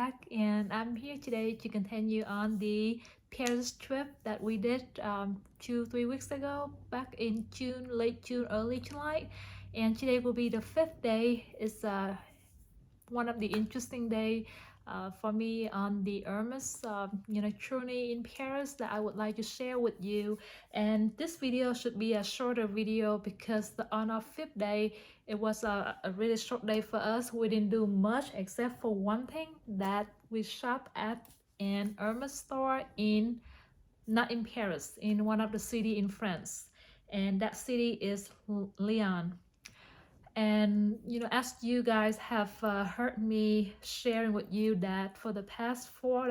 back, and I'm here today to continue on the Paris trip that we did 2-3 weeks ago, back in June, late June, early July. And today will be the fifth day. It's one of the interesting day for me on the Hermes journey in Paris that I would like to share with you. And this video should be a shorter video because on our fifth day it was a really short day for us. We didn't do much except for one thing, that we shop at an Hermes store in, not in Paris, in one of the city in France, and that city is Lyon. And as you guys have heard me sharing with you that for the past 4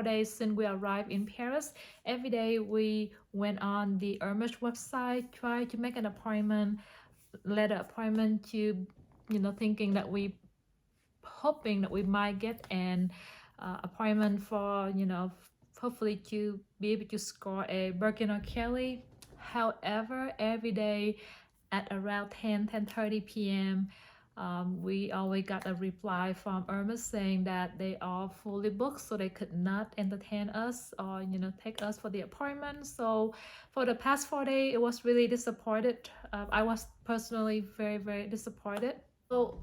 days since we arrived in Paris, every day we went on the Hermes website, tried to make an appointment, letter appointment to thinking that we hoping that we might get an appointment for hopefully to be able to score a Birkin or Kelly. However, every day at around 10:30 p.m. We always got a reply from Hermes saying that they are fully booked, so they could not entertain us or take us for the appointment. So for the past 4 days, it was really disappointed. I was personally very disappointed. So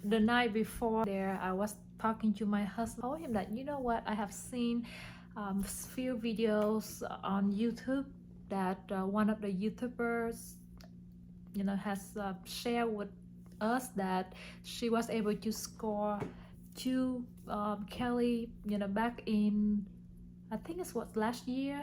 the night before there, I was talking to my husband. I told him that what, I have seen few videos on YouTube that one of the YouTubers has shared with us that she was able to score two Kelly back in, I think it was last year,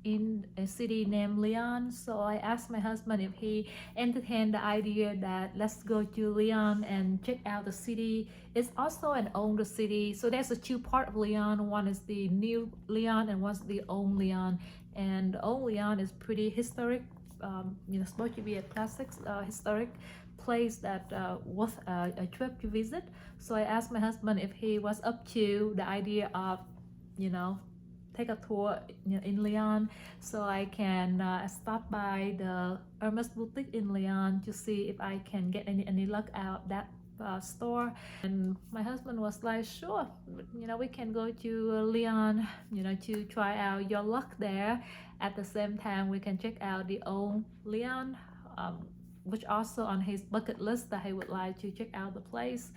in a city named Lyon. So I asked my husband if he entertained the idea that let's go to Lyon and check out the city. It's also an older city, so there's a two part of Lyon. One is the new Lyon and one's the old Lyon, and the old Lyon is pretty historic, supposed to be a classic historic place that was a trip to visit. So I asked my husband if he was up to the idea of take a tour in Lyon, so I can stop by the Hermes boutique in Lyon to see if I can get any luck out that store. And my husband was like, sure, we can go to Lyon to try out your luck there. At the same time, we can check out the old Lyon, which also on his bucket list that he would like to check out the place.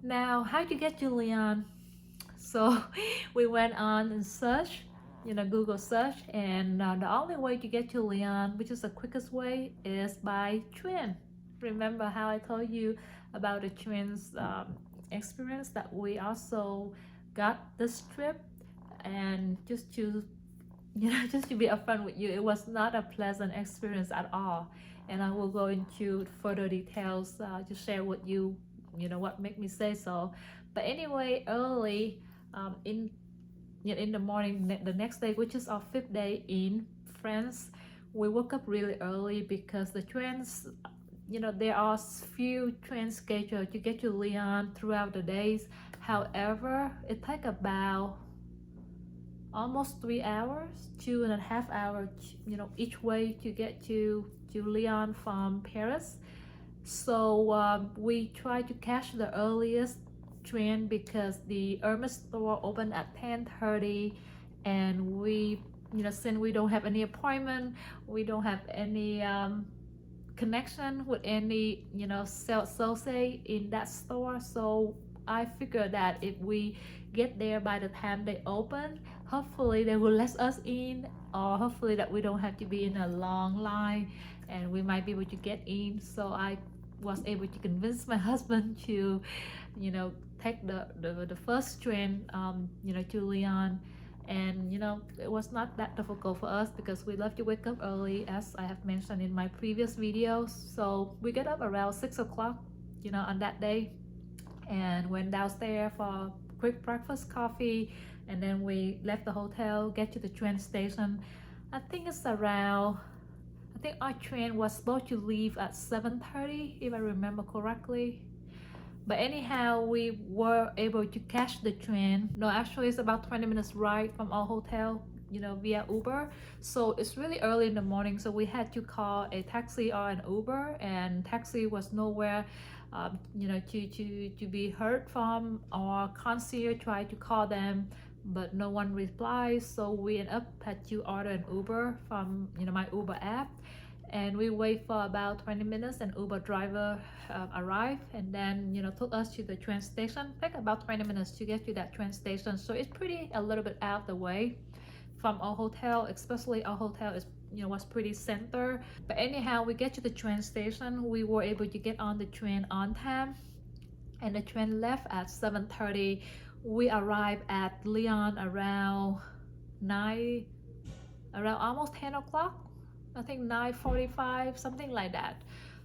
Now, how to get to Lyon? So we went on and search, Google search, and the only way to get to Lyon, which is the quickest way, is by train. Remember how I told you about the train's experience, that we also got this trip? And just to just to be upfront with you, it was not a pleasant experience at all, and I will go into further details to share with you what made me say so. But anyway, early in the morning, the next day, which is our fifth day in France, we woke up really early because the trains, there are few trains scheduled to get to Lyon throughout the days. However, it takes about almost 3 hours, 2.5 hours, each way to get to Lyon from Paris. So we try to catch the earliest train because the Hermes store opened at 10:30, and we since we don't have any appointment, we don't have any connection with any sales associate in that store. So I figured that if we get there by the time they open, hopefully they will let us in, or hopefully that we don't have to be in a long line and we might be able to get in. So I was able to convince my husband to take the first train to Lyon. And it was not that difficult for us because we love to wake up early, as I have mentioned in my previous videos. So we get up around 6 o'clock on that day, and went downstairs for quick breakfast, coffee, and then we left the hotel, get to the train station. I think our train was supposed to leave at 7:30, if I remember correctly. But anyhow, we were able to catch the train. No, actually it's about 20 minutes ride from our hotel, via Uber. So it's really early in the morning, so we had to call a taxi or an Uber, and taxi was nowhere to be heard from, or concierge tried to call them, but no one replies. So we end up had to order an Uber from my Uber app, and we wait for about 20 minutes, and Uber driver arrived, and then took us to the train station. Take about 20 minutes to get to that train station, so it's pretty a little bit out the way from our hotel. Especially our hotel is was pretty center. But anyhow, we get to the train station. We were able to get on the train on time, and the train left at 7:30. We arrived at Lyon around 9, around almost 10 o'clock. I think 9:45, something like that.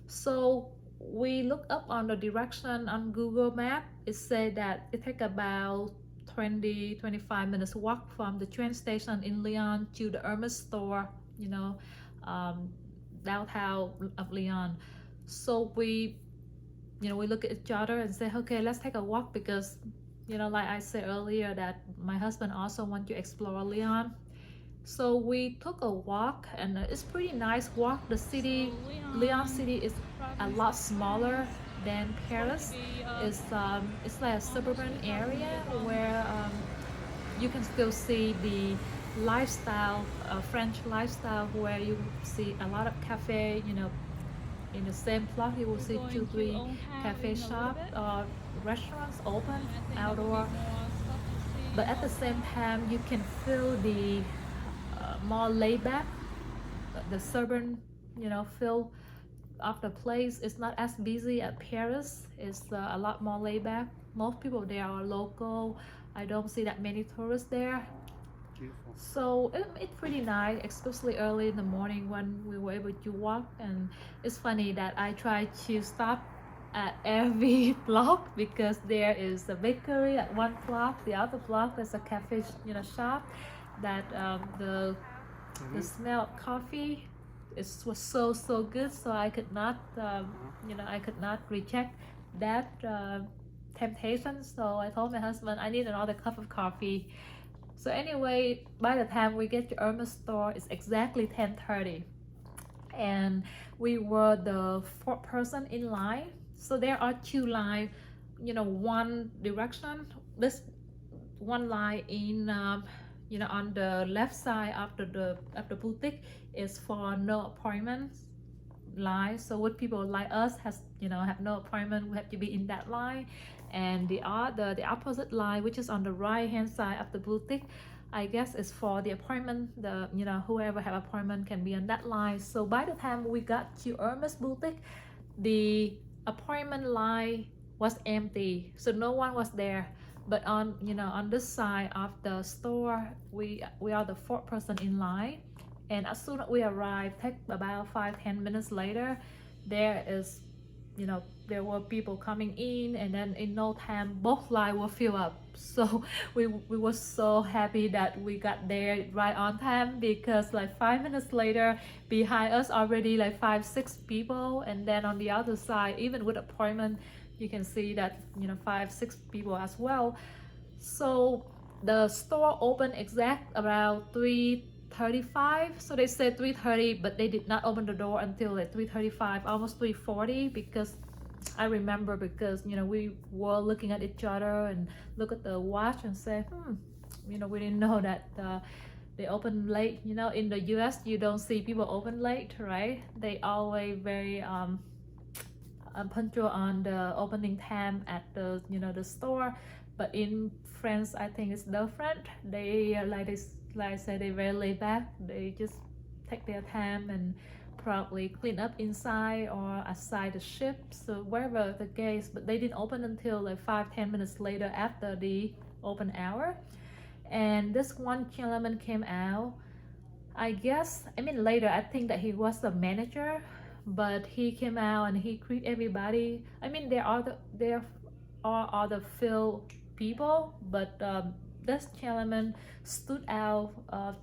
So we look up on the direction on Google Map. It said that it take about 20-25 minutes walk from the train station in Lyon to the Hermes store, downtown of Lyon. So we look at each other and say, okay, let's take a walk, because like I said earlier, that my husband also want to explore Lyon. So we took a walk, and it's pretty nice walk. The city, Lyon city, is a lot smaller than Paris. It's like a suburban area where you can still see the lifestyle, French lifestyle, where you see a lot of cafe. In the same block you will see 2-3 cafe shops or restaurants open outdoor. But at the same time, you can feel the more laid back, the suburban feel of the place. Is not as busy as Paris. It's a lot more laid back. Most people there are local. I don't see that many tourists there. Beautiful. So it's pretty nice, especially early in the morning when we were able to walk. And it's funny that I try to stop at every block, because there is a bakery at one block, the other block there's a cafe shop that the smell of coffee was so good. So I could not I could not reject that temptation. So I told my husband I need another cup of coffee. So anyway, by the time we get to Hermes store, it's exactly 10:30, and we were the fourth person in line. So there are two lines, one direction. This one line in on the left side after the boutique is for no appointments line. So what people like us have no appointment, we have to be in that line. And the opposite line, which is on the right hand side of the boutique, I guess is for the appointment. Whoever have appointment can be on that line. So by the time we got to Hermes boutique, the appointment line was empty, so no one was there. But on this side of the store, we are the fourth person in line. And as soon as we arrived, take about 5-10 minutes later, there were people coming in, and then in no time both lines were filled up. So we were so happy that we got there right on time, because like 5 minutes later, behind us already like 5-6 people, and then on the other side, even with appointment, you can see that 5-6 people as well. So the store opened exact around 3:35. So they said 3:30, but they did not open the door until like 3:35, almost 3:40, because I remember, because we were looking at each other and look at the watch and say, we didn't know that they open late. In the US, you don't see people open late, right? They always very punctual on the opening time at the the store. But in France, I think it's different. They like I said, they're very laid back. They just take their time and probably clean up inside or outside the ship, so wherever the case. But they didn't open until like 5-10 minutes later after the open hour. And this one gentleman came out, later, I think that he was the manager, but he came out and he greeted everybody. There are other field people, but this gentleman stood out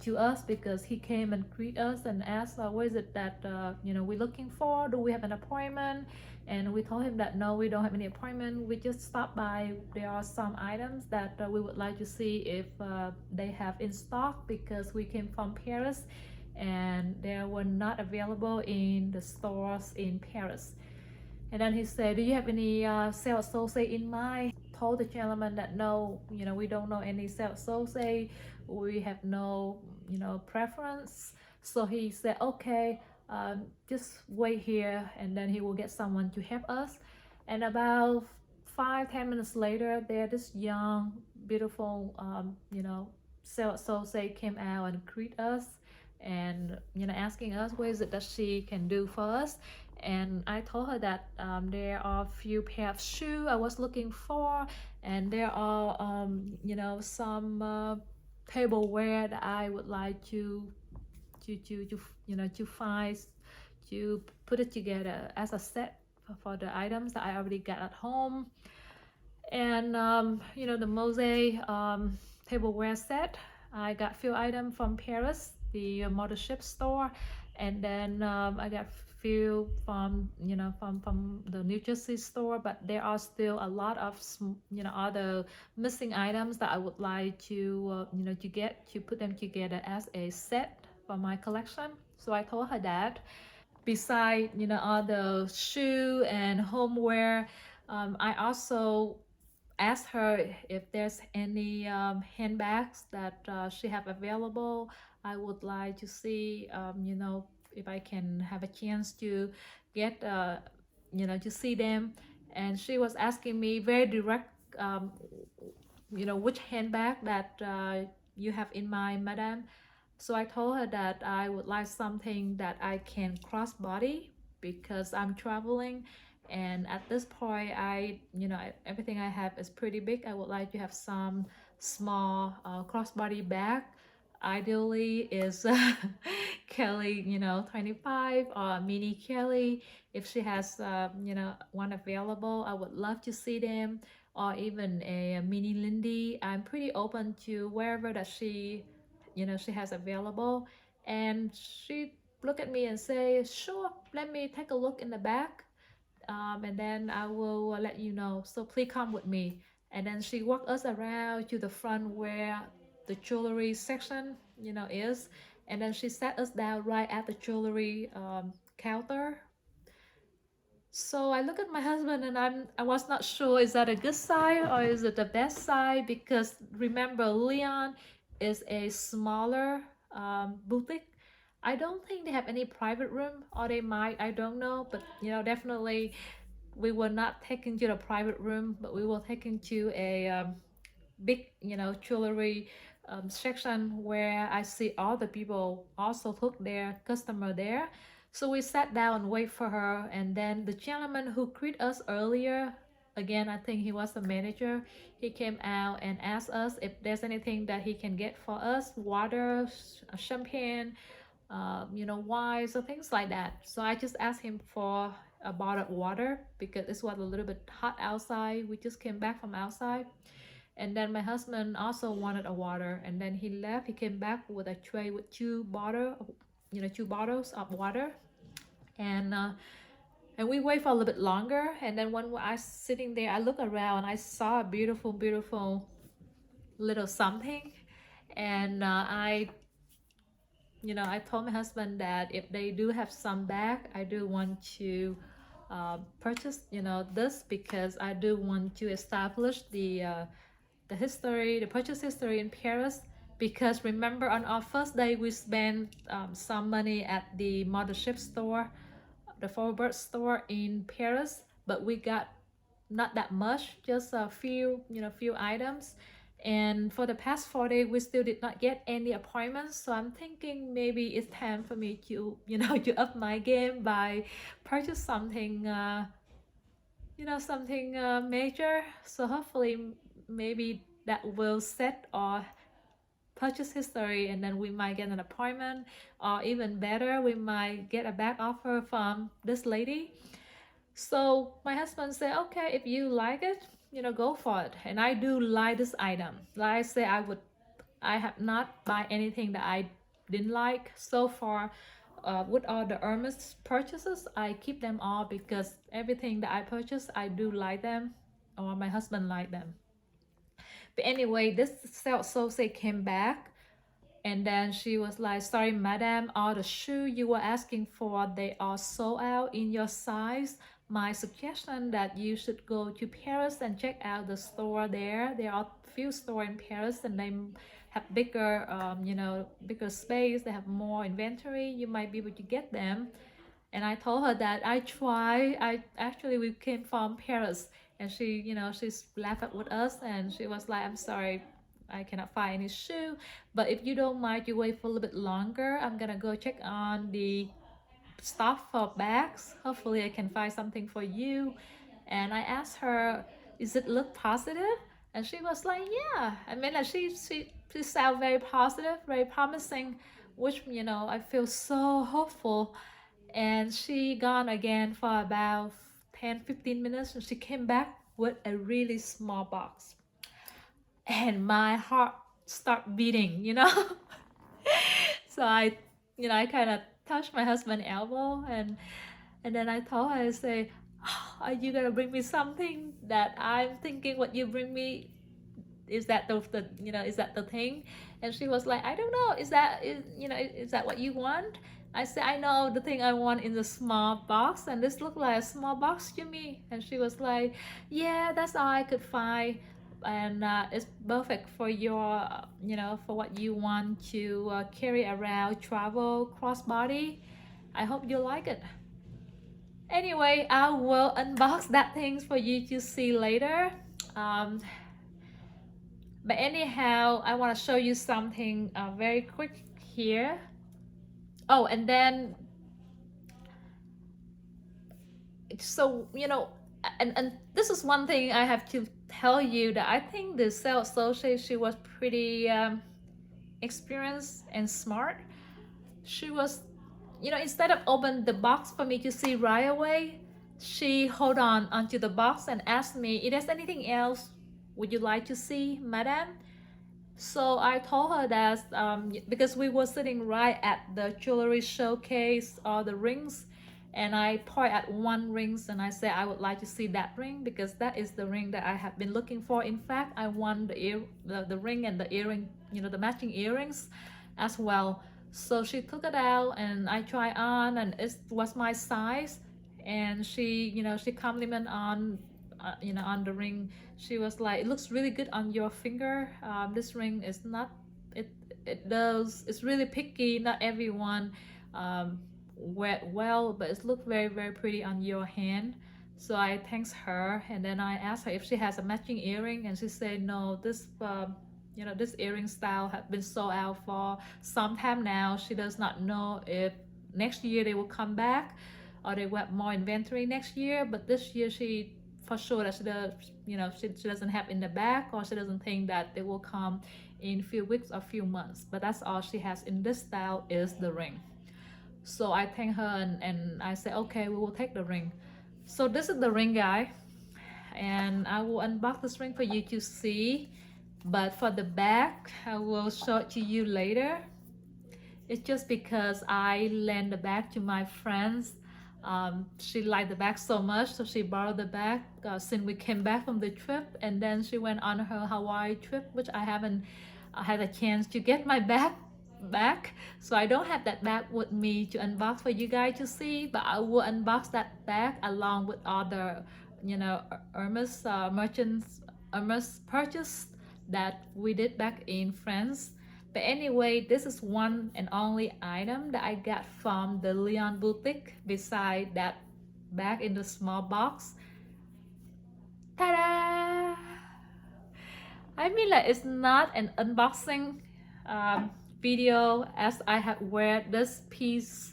to us, because he came and greeted us and asked, what is it that we're looking for? Do we have an appointment? And we told him that no, we don't have any appointment. We just stopped by. There are some items that we would like to see if they have in stock, because we came from Paris and they were not available in the stores in Paris. And then he said, "Do you have any sales associate in mind?" Told the gentleman that no, we don't know any sales associate. We have no, preference. So he said, "Okay, just wait here, and then he will get someone to help us." And about 5-10 minutes later, there this young, beautiful, sales associate came out and greet us, and asking us what is it that she can do for us. And I told her that there are a few pair of shoes I was looking for, and there are some tableware that I would like to find, to put it together as a set for the items that I already got at home. And the mosaic tableware set, I got few items from Paris, the mothership store. And then I got few from from the New Jersey store, but there are still a lot of other missing items that I would like to to put them together as a set for my collection. So I told her that beside all the shoe and homeware, I also asked her if there's any handbags that she have available. I would like to see, if I can have a chance to get, to see them. And she was asking me very direct, which handbag that you have in mind, madam. So I told her that I would like something that I can cross body because I'm traveling. And at this point, everything I have is pretty big. I would like to have some small crossbody bag. Ideally is Kelly, 25, or mini Kelly. If she has, one available, I would love to see them. Or even a mini Lindy. I'm pretty open to wherever that she has available. And she look at me and say, "Sure, let me take a look in the back, and then I will let you know. So please come with me." And then she walked us around to the front where the jewelry section, is. And then she sat us down right at the jewelry counter. So I look at my husband and I was not sure, is that a good sign or is it the best sign, because remember Lyon is a smaller boutique. I don't think they have any private room, or they might, I don't know, but definitely we were not taken to the private room, but we were taken to a big jewelry section where I see all the people also took their customer there. So we sat down and wait for her, and then the gentleman who greeted us earlier, again I think he was the manager, he came out and asked us if there's anything that he can get for us, water, champagne, wine, so things like that. So I just asked him for a bottle of water because it was a little bit hot outside. We just came back from outside. And then my husband also wanted a water, and then he left. He came back with a tray with two bottles of water. And we wait for a little bit longer. And then when I was sitting there, I look around, I saw a beautiful, beautiful little something. And I told my husband that if they do have some back, I do want to purchase, this, because I do want to establish the history, the purchase history in Paris. Because remember, on our first day, we spent some money at the mothership store, the Forward store in Paris, but we got not that much, just a few items. And for the past 4 days, we still did not get any appointments. So I'm thinking maybe it's time for me to, to up my game by purchase something, something major. So hopefully, maybe that will set our purchase history, and then we might get an appointment, or even better, we might get a back offer from this lady. So my husband said, "Okay, if you like it, go for it." And I do like this item. Like I say, I have not buy anything that I didn't like so far. With all the Hermes purchases, I keep them all because everything that I purchase, I do like them, or my husband like them. But anyway, this sales associate came back, and then she was like, "Sorry, madam, all the shoe you were asking for, they are sold out in your size, my suggestion that you should go to Paris and check out the store there. There are a few stores in Paris and they have bigger, bigger space. They have more inventory. You might be able to get them. And I told her that we came from Paris, and she's laughed with us, and she was like, I'm sorry, I cannot find any shoe, but if you don't mind, you wait for a little bit longer. I'm gonna go check on the stuff for bags. Hopefully I can find something for you. And I asked her, is it look positive? And she was like, yeah. I mean, like she sounded very positive, very promising, which I feel so hopeful. And she gone again for about 10-15 minutes, and she came back with a really small box, and my heart start beating, So I kind of touched my husband's elbow, and then I told her, I say, oh, are you gonna bring me something that I'm thinking what you bring me? Is that is that the thing? And she was like, I don't know, is that what you want? I said, I know the thing I want in the small box, and this looked like a small box to me. And she was like, yeah, that's all I could find, and it's perfect for your for what you want to carry around, travel, crossbody. I hope you like it. Anyway, I will unbox that things for you to see later. But anyhow, I want to show you something very quick here. Oh, and then so and this is one thing I have to tell you, that I think the sales associate, she was pretty experienced and smart. She was, instead of open the box for me to see right away, she hold on onto the box and asked me, if there's anything else would you like to see, madam? So I told her that because we were sitting right at the jewelry showcase, all the rings, and I point at one ring and I said I would like to see that ring, because that is the ring that I have been looking for. In fact, I want the ring and the earring, the matching earrings as well. So she took it out and I tried on, and it was my size. And she complimented on on the ring. She was like, it looks really good on your finger. This ring is not, it's really picky. Not everyone wear well, but it looks very, very pretty on your hand. So I thanked her, and then I asked her if she has a matching earring, and she said no, this this earring style has been sold out for some time now. She does not know if next year they will come back or they will have more inventory next year, but this year she for sure that she does, she doesn't have in the back, or she doesn't think that they will come in few weeks or few months. But that's all she has in this style is the ring. So I thank her, and I said, okay, we will take the ring. So this is the ring, guy, and I will unbox this ring for you to see. But for the back, I will show it to you later. It's just because I lent the bag to my friends. She liked the bag so much, so she borrowed the bag since we came back from the trip, and then she went on her Hawaii trip, which I haven't had a chance to get my bag back, so I don't have that bag with me to unbox for you guys to see. But I will unbox that bag along with other Hermes Hermes purchase that we did back in France. But anyway, this is one and only item that I got from the Lyon boutique, beside that bag in the small box. Ta-da! I mean, like, it's not an unboxing video, as I have wear this piece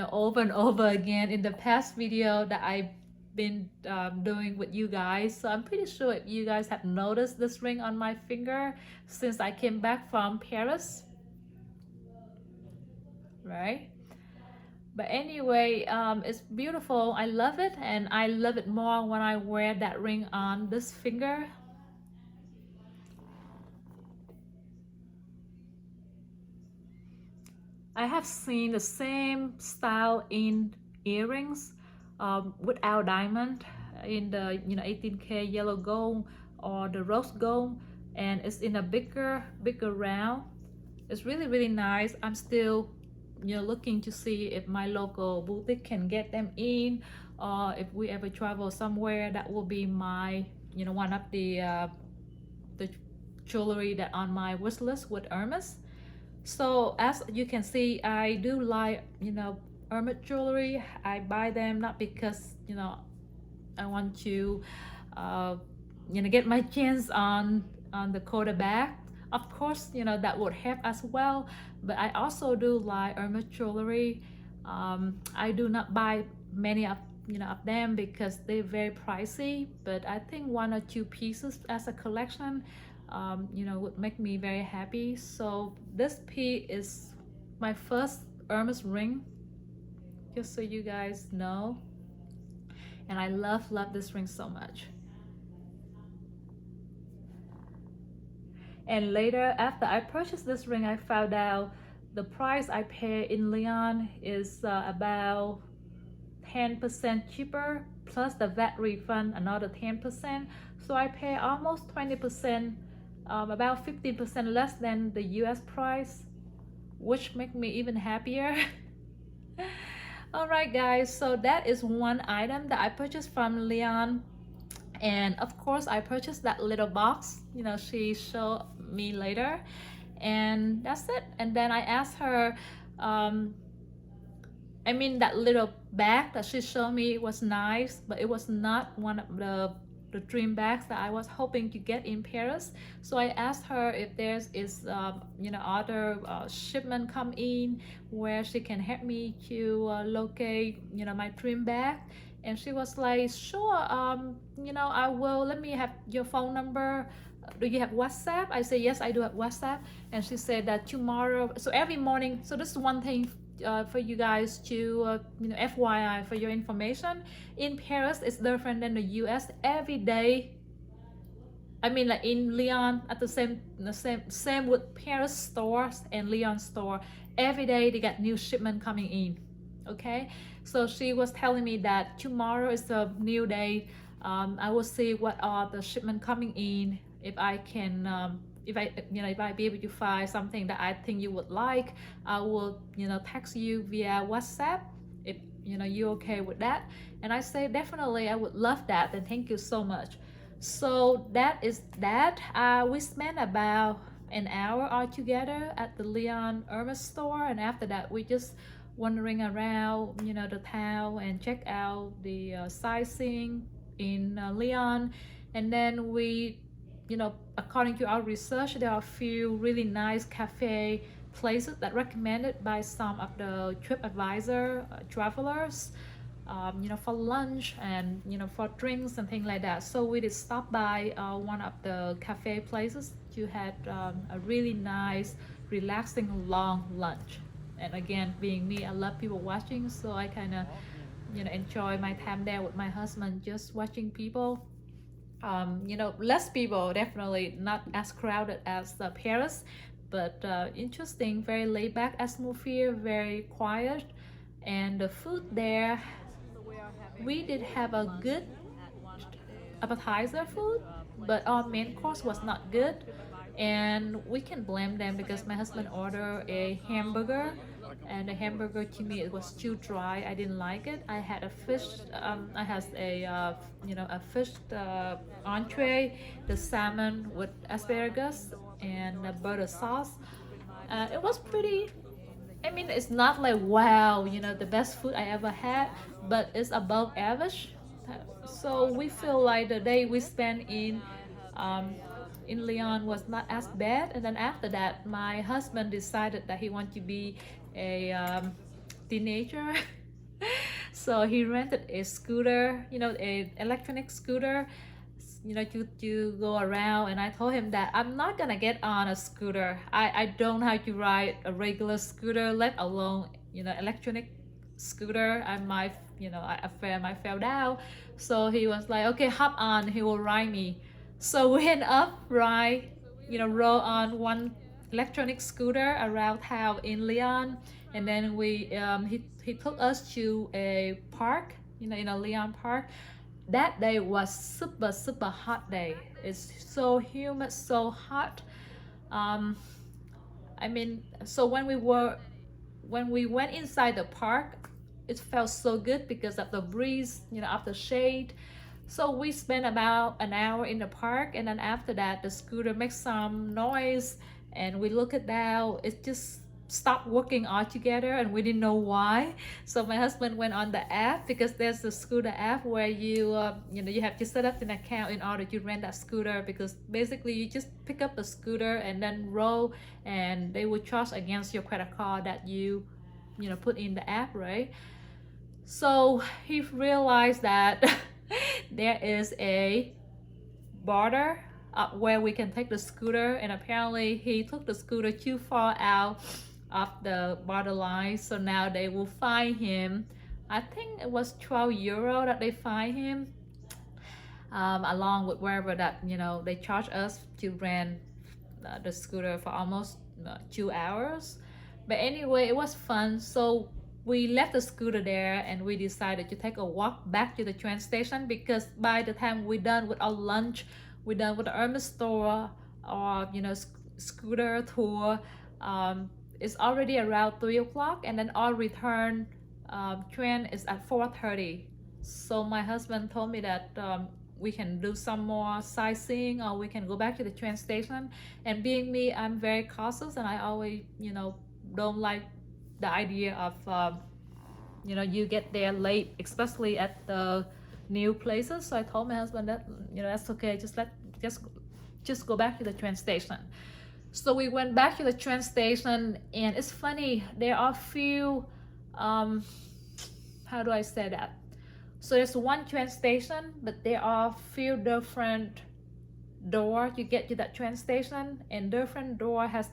over and over again in the past video that I've been doing with you guys. So I'm pretty sure if you guys have noticed this ring on my finger since I came back from Paris, right? But anyway, it's beautiful. I love it, and I love it more when I wear that ring on this finger. I have seen the same style in earrings without diamond, in the 18K yellow gold or the rose gold, and it's in a bigger round. It's really, really nice. I'm still looking to see if my local boutique can get them in, or if we ever travel somewhere, that will be my one of the jewelry that on my wish list with Hermes. So as you can see, I do like Hermes jewelry. I buy them not because I want to uh, get my chance on the quarter bag. Of course, that would help as well. But I also do like Hermes jewelry. I do not buy many of them because they're very pricey. But I think one or two pieces as a collection, would make me very happy. So this piece is my first Hermes ring, just so you guys know. And I love this ring so much. And later, after I purchased this ring, I found out the price I pay in Lyon is about 10% cheaper, plus the VAT refund another 10%. So I pay almost 20%, about 15% less than the US price, which makes me even happier. Alright guys, so that is one item that I purchased from Lyon. And of course I purchased that little box, she showed me later, and that's it. And then I asked her, that little bag that she showed me was nice, but it was not one of the dream bags that I was hoping to get in Paris. So I asked her if there's other shipment come in where she can help me to locate my dream bag. And she was like, sure, I will. Let me have your phone number. Do you have WhatsApp? I said, yes, I do have WhatsApp. And she said that tomorrow, so every morning, so this is one thing for you guys to, FYI, for your information. In Paris, it's different than the US. Every day, like in Lyon, at the same with Paris stores and Lyon store, every day they got new shipment coming in. Okay, so she was telling me that tomorrow is a new day. I will see what are the shipment coming in. If I can, if I be able to find something that I think you would like, I will text you via WhatsApp. If you're okay with that. And I say definitely I would love that, and thank you so much. So that is that. We spent about an hour all together at the Lyon Hermes store, and after that we just wandering around the town and check out the sightseeing in Lyon. And then we according to our research, there are a few really nice cafe places that recommended by some of the TripAdvisor travelers, for lunch and for drinks and things like that. So we did stop by one of the cafe places to have a really nice, relaxing, long lunch. And again, being me, I love people watching, so I kind of enjoy my time there with my husband, just watching people. Less people, definitely not as crowded as Paris, but interesting, very laid back atmosphere, very quiet. And the food there, we did have a good appetizer food, but our main course was not good. And we can blame them because my husband ordered a hamburger, and the hamburger to me it was too dry. I didn't like it. I had a fish, I had a fish entree, the salmon with asparagus and a butter sauce. It was pretty, it's not like wow, the best food I ever had, but it's above average. So we feel like the day we spent in Lyon was not as bad. And then after that, my husband decided that he wanted to be a teenager. So he rented a scooter, a electronic scooter, to go around. And I told him that I'm not gonna get on a scooter. I don't know how to ride a regular scooter, let alone electronic scooter. I might I fell down. So he was like, okay, hop on, he will ride me. So we end up roll on one electronic scooter around town in Lyon. And then he took us to a park, in a Lyon park. That day was super hot day. It's so humid, so hot. So when we were when we went inside the park, it felt so good because of the breeze, of the shade. So we spent about an hour in the park, and then after that the scooter makes some noise, and we look at that, it just stopped working altogether, and we didn't know why. So my husband went on the app, because there's the scooter app where you have to set up an account in order to rent that scooter, because basically you just pick up the scooter and then roll, and they will charge against your credit card that you put in the app, right? So he realized that there is a border where we can take the scooter, and apparently he took the scooter too far out of the borderline. So now they will fine him. I think it was 12 euro that they fine him, along with wherever that they charge us to rent the scooter for almost 2 hours. But anyway, it was fun. So we left the scooter there, and we decided to take a walk back to the train station, because by the time we're done with our lunch, we're done with the Hermes store, or scooter tour, it's already around 3 o'clock, and then our return train is at 4:30. So my husband told me that we can do some more sightseeing, or we can go back to the train station. And being me, I'm very cautious, and I always don't like the idea of you get there late, especially at the new places. So I told my husband that that's okay, just go back to the train station. So we went back to the train station, and it's funny, there are few how do I say that, so there's one train station, but there are few different door to get to that train station, and different door has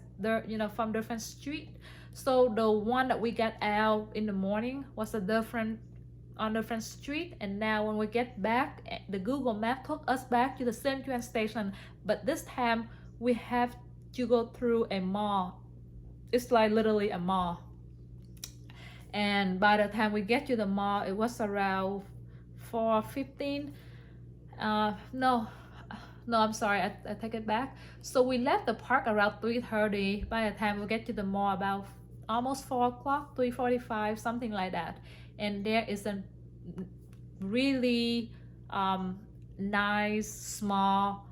from different street. So the one that we got out in the morning was on different street, and now when we get back, the Google map took us back to the same train station, but this time we have to go through a mall. It's like literally a mall, and by the time we get to the mall, it was around 4:15. No, I'm sorry, I take it back. So we left the park around 3:30. By the time we get to the mall, about almost 4 o'clock, 3:45, something like that. And there is a really nice small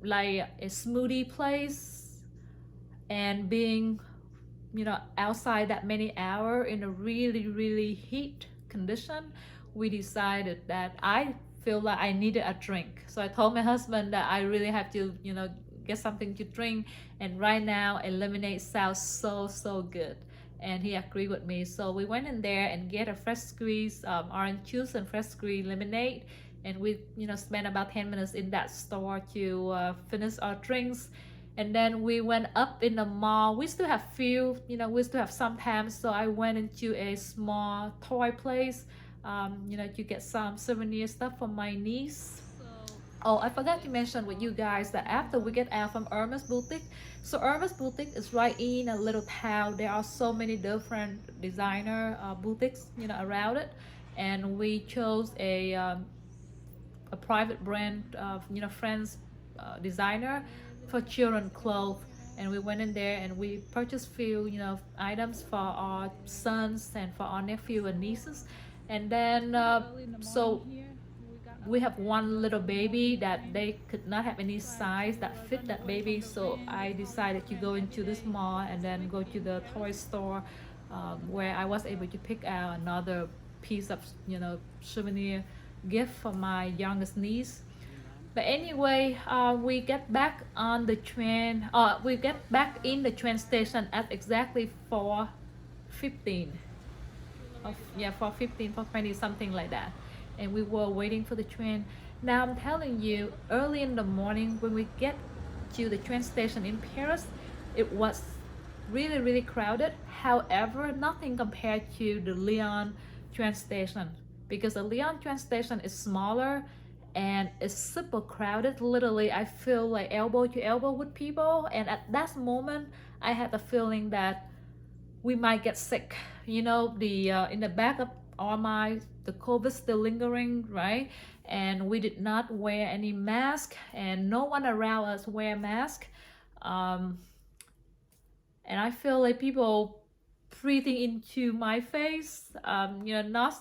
like a smoothie place. And being outside that many hours in a really heat condition, we decided that I feel like I needed a drink. So I told my husband that I really have to get something to drink, and right now a lemonade sounds so good, and he agreed with me. So we went in there and get a fresh squeezed orange juice and fresh squeezed lemonade, and we spent about 10 minutes in that store to finish our drinks. And then we went up in the mall. We still have we still have some time, so I went into a small toy place to get some souvenir stuff for my niece. Oh, I forgot to mention with you guys that after we get out from Hermes boutique, so Hermes boutique is right in a little town. There are so many different designer boutiques around it, and we chose a private brand of friends designer for children clothes. And we went in there and we purchased few items for our sons and for our nephew and nieces. And then so we have one little baby that they could not have any size that fit that baby, so I decided to go into this mall and then go to the toy store, where I was able to pick out another piece of souvenir gift for my youngest niece. But anyway, we get back on the train, we get back in the train station at exactly 4:15 of 4:15, 4:20, something like that. And we were waiting for the train. Now I'm telling you, early in the morning when we get to the train station in Paris, it was really crowded. However, nothing compared to the Lyon train station, because the Lyon train station is smaller and it's super crowded. Literally, I feel like elbow to elbow with people, and at that moment I had the feeling that we might get sick. The in the back of our mind, the COVID still lingering, right? And we did not wear any mask, and no one around us wear mask. and I feel like people breathing into my face, not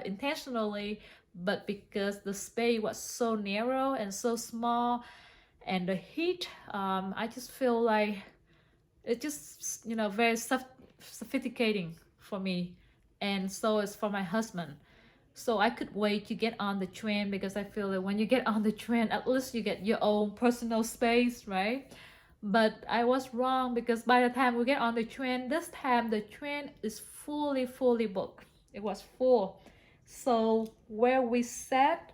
intentionally, but because the space was so narrow and so small, and the heat, I just feel like it just very suffocating for me, and so it's for my husband. So I could wait to get on the train because I feel that when you get on the train, at least you get your own personal space, right? But I was wrong because by the time we get on the train, this time the train is fully booked. It was full. So where we sat,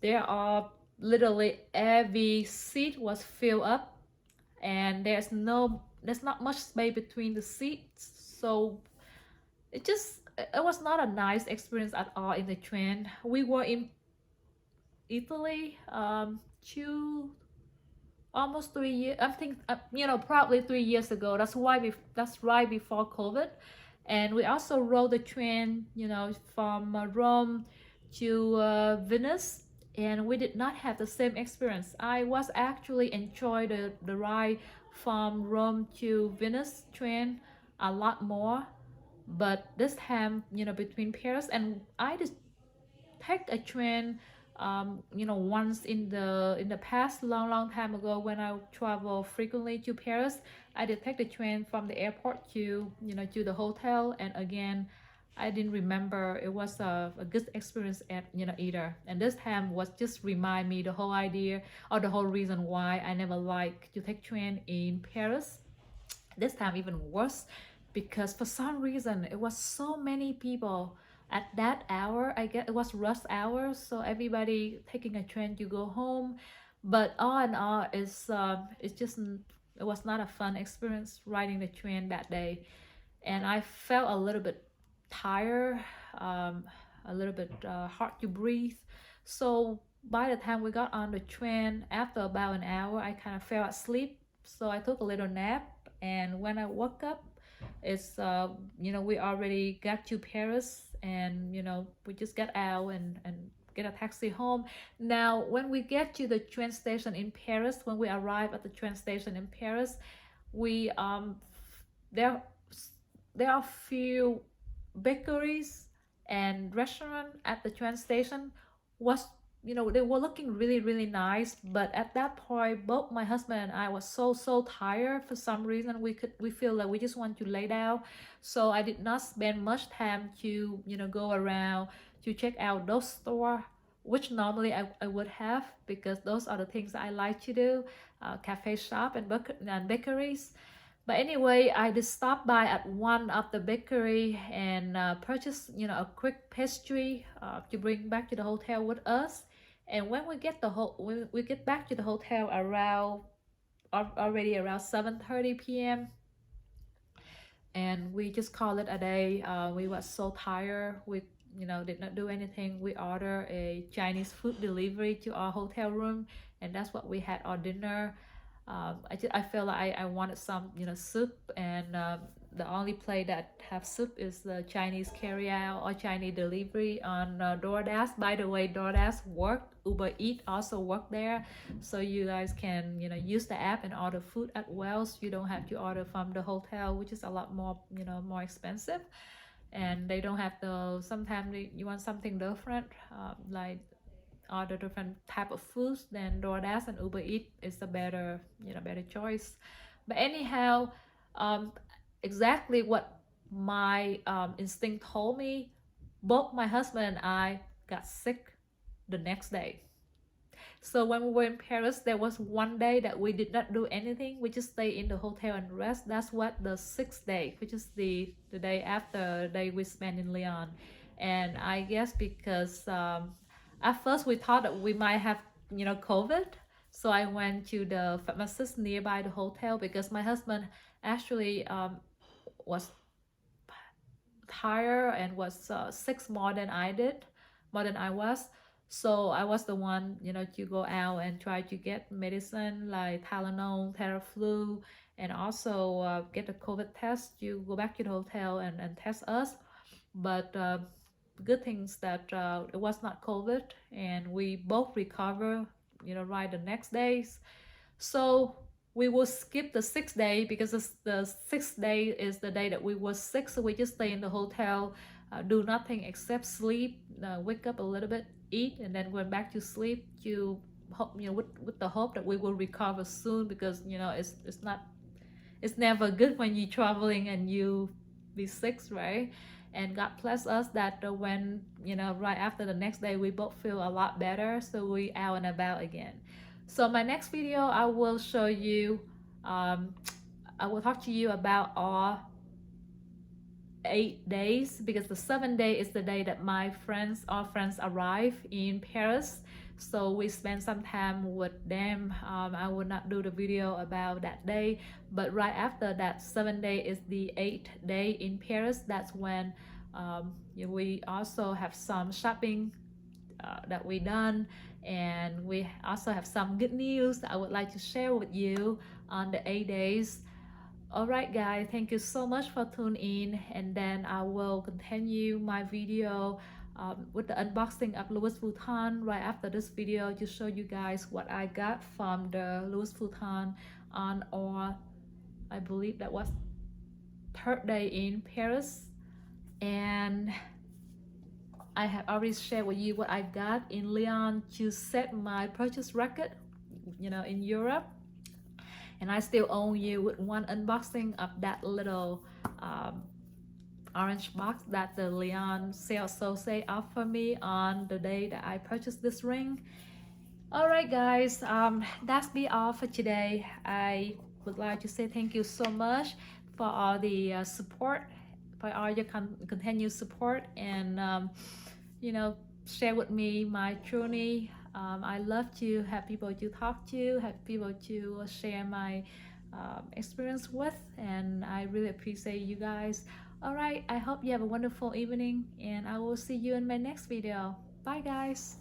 there are literally every seat was filled up, and there's not much space between the seats. So it was not a nice experience at all in the train. We were in Italy, 2 almost 3 years, I think, probably 3 years ago. That's right before COVID. And we also rode the train, from Rome to Venice, and we did not have the same experience. I was actually enjoy the ride from Rome to Venice train a lot more, but this time, between Paris, and I just take a train, once in the past, long time ago, when I travel frequently to Paris. I did take the train from the airport to the hotel, and again, I didn't remember it was a good experience at either. And this time was just remind me the whole idea, or the whole reason why I never like to take train in Paris. This time even worse, because for some reason it was so many people at that hour. I guess it was rush hour, so everybody taking a train to go home. But all in all, it was not a fun experience riding the train that day, and I felt a little bit tired, um, a little bit hard to breathe. So by the time we got on the train, after about an hour, I kind of fell asleep. So I took a little nap, and when I woke up, it's we already got to Paris, and we just got out and get a taxi home. Now, when we get to the train station in Paris, when we arrive at the train station in Paris, we there there are few bakeries and restaurant at the train station. Was They were looking really nice, but at that point, both my husband and I was so tired. For some reason, we feel like we just want to lay down. So I did not spend much time to go around to check out those store, which normally I would have, because those are the things I like to do, cafe shop and bakeries. But anyway, I just stopped by at one of the bakery and purchased, a quick pastry to bring back to the hotel with us. And when we get back to the hotel around already around 7:30 p.m., and we just call it a day. We were so tired. We did not do anything. We ordered a Chinese food delivery to our hotel room, and that's what we had our dinner. I feel like I wanted some soup, and the only place that have soup is the Chinese carry out or Chinese delivery on DoorDash. By the way, DoorDash worked. Uber Eat also worked there, so you guys can use the app and order food as well. So you don't have to order from the hotel, which is a lot more more expensive, and they don't have the sometimes you want something different, like all the different type of foods, then DoorDash and Uber Eat is a better choice. But anyhow, um, exactly what my instinct told me, both my husband and I got sick the next day. So when we were in Paris, there was one day that we did not do anything. We just stay in the hotel and rest. That's what the sixth day, which is the day after the day we spent in Lyon. And I guess because at first we thought that we might have COVID. So I went to the pharmacist nearby the hotel, because my husband actually was tired and was sick more than I was. So I was the one, to go out and try to get medicine like Tylenol, Theraflu, and also get a COVID test to go back to the hotel and test us. But good things that it was not COVID, and we both recover, right the next days. So we will skip the 6th day because the 6th day is the day that we were sick. So we just stay in the hotel, do nothing except sleep, wake up a little bit, eat, and then went back to sleep to hope, with the hope that we will recover soon, because it's not, it's never good when you're traveling and you be sick, right? And God bless us that when right after the next day we both feel a lot better, so we out and about again. So my next video I will show you, I will talk to you about our 8 days, because the 7th day is the day that our friends arrive in Paris. So we spend some time with them. I will not do the video about that day, but right after that 7th day is the 8th day in Paris. That's when we also have some shopping that we done, and we also have some good news I would like to share with you on the 8 days. Alright guys, thank you so much for tuning in, and then I will continue my video with the unboxing of Louis Vuitton right after this video, to show you guys what I got from the Louis Vuitton on our, I believe that was 3rd day in Paris. And I have already shared with you what I got in Lyon to set my purchase record, in Europe. And I still owe you with one unboxing of that little orange box that the Lyon sales associate offered me on the day that I purchased this ring. Alright guys, that's be all for today. I would like to say thank you so much for all the support, for all your continued support, and share with me my journey. I love to have people to talk to, have people to share my experience with, and I really appreciate you guys. Alright, I hope you have a wonderful evening, and I will see you in my next video. Bye guys.